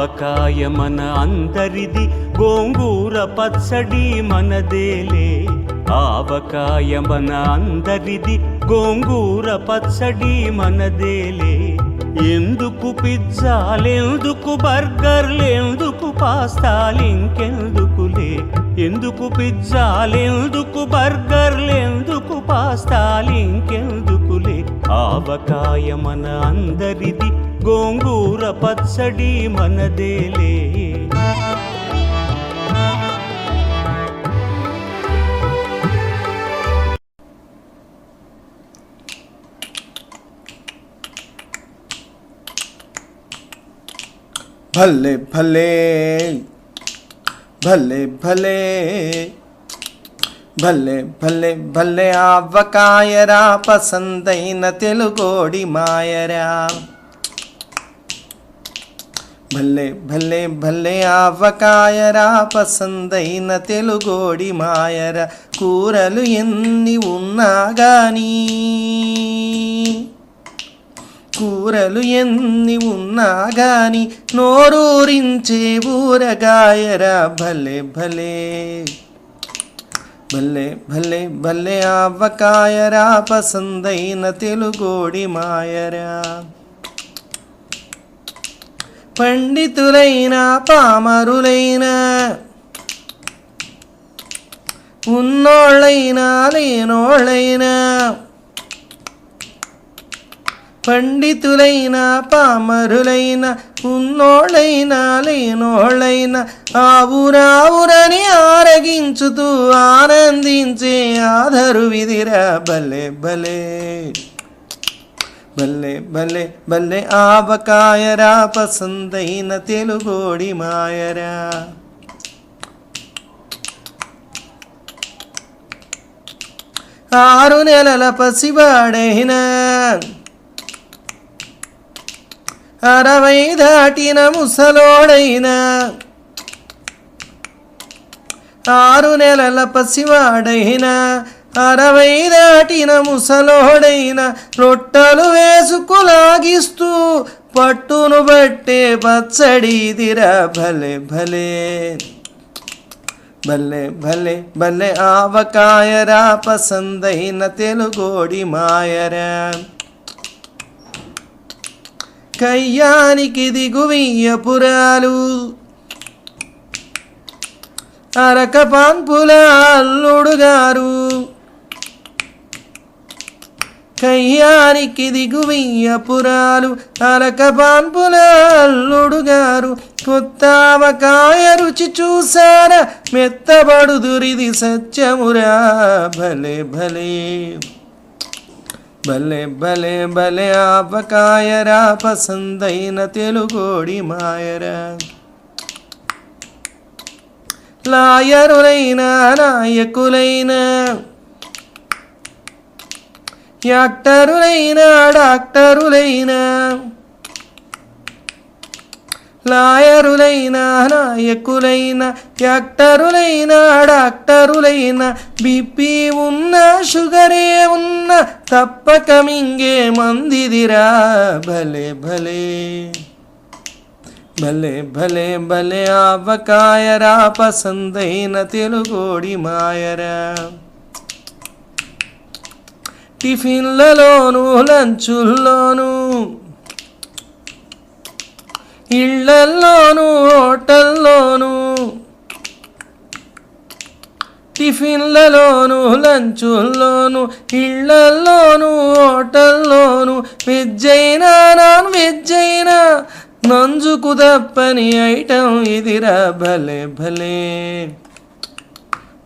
ఆవకాయ మన అందరిది, గోంగూర పచ్చడి మనదేలే. ఆవకాయ మన అందరిది, గోంగూర పచ్చడి మనదేలే. ఎందుకు పిజ్జాలెందుకు బర్గర్లెందుకు పాస్తాలింకెందుకులే. ఎందుకు పిజ్జాలెందుకు బర్గర్లెందుకు పాస్తాలింకెందుకులే. ఆవకాయ మన అందరిది, గోంగూర పచ్చడి మనదేలే. భలే భలే భలే భలే భలే భలే భలే ఆవకాయరా, పసందైన తెలుగోడి మాయరా. భలే భలే భలే ఆవకాయరా, పసందైన తెలుగోడి మాయరా. కూరలు ఎన్ని ఉన్నా గానీ, కూరలు ఎన్ని ఉన్నా గాని నోరూరించే ఊరగాయరా. భలే భలే భలే భలే భలే ఆవకాయరా, పసందైన తెలుగోడి మాయరా. పండితులైనా పామరులైనా, ఉన్నోళ్ళైనా లేనోళ్ళైనా, పండితులైనా పామరులైనా, ఉన్నోళ్ళైనా లేనోళ్ళైనా, ఆవురావురని ఆరగించుతూ ఆనందించే ఆధరు విధిరా. భలే భలే భలే భలే భలే ఆవకాయరా, పసందైన తెలుగోడి మాయరా. ఆరు నెలల పసివాడైనా, 60 దాటిన ముసలోడైనా, 6 నెలల పసివాడైనా, 60 దాటిన ముసలోడైనా, రొట్టెలు వేసుకులాగిస్తూ పట్టును బట్టే పచ్చడిదిరా. భలే భలే భలే భలే భలే ఆవకాయరా, పసందైన తెలుగోడి మాయరా. కయ్యానికి దిగువియ్యపురాలు, అరక పాన్పుల అల్లుడుగారు. కయ్యానికి దిగువియ్యపురాలు, అరక పాన్పుల అల్లుడుగారు. కొత్త ఆవకాయ రుచి చూసారా, మెత్తబడుదురిది సత్యమురా. భలే భలే భలే భలే భలే ఆవకాయరా, పసందైన తెలుగోడి మాయరా. లాయరులైనా నాయకులైనా, యాక్టరులైనా డాక్టరులైనా, లాయరులైనా నాయకులైనా, యాక్టరులైనా డాక్టరులైనా, బీపీ ఉన్నా షుగరే ఉన్నా తప్పక మింగే మందిదిరా. భలే భలే భలే భలే భలే ఆవకాయరా, పసందైన తెలుగోడి మాయరా. టిఫిన్లలోను లంచుల్లోను, ఇళ్లల్లోను హోటల్లోను, టిఫిన్లలోను లంచుల్లోను, ఇళ్లల్లోను హోటల్లోను, వెజ్ అయినా నాన్ వెజ్ అయినా నంజుకు తప్పని ఐటం ఇదిరా. భలే భలే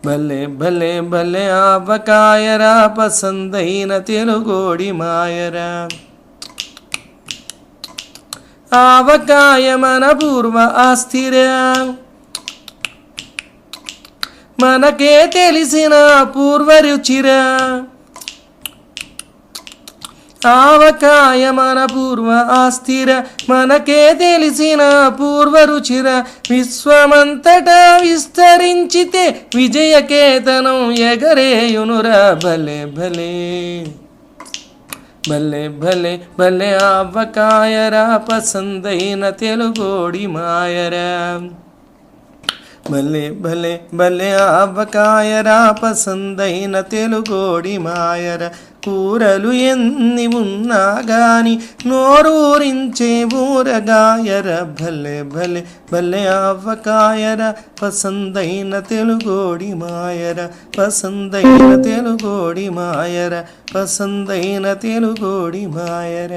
భలే భలే భలే ఆవకాయరా, పసందైన తెలుగోడి మాయరా. ఆవకాయ మన పూర్వ ఆస్తిరా, మనకే తెలిసిన పూర్వ రుచిరా. ఆవకాయ మన పూర్వ ఆస్తిరా, మనకే తెలిసిన పూర్వ రుచిరా. విశ్వమంతటా విస్తరించితే విజయకేతనం ఎగరేయునురా. భలే భలే భలే భలే భలే ఆవకాయరా పసందైన తెలుగోడి మాయరా భలే భలే భలే ఆవకాయరా పసందైన తెలుగోడి మాయర కూరలు ఎన్ని ఉన్నా గాని నోరూరించే ఊరగాయర భలే భలే భలే ఆవకాయర పసందైన తెలుగోడి మాయర పసందైన తెలుగోడి మాయర పసందైన తెలుగోడి మాయర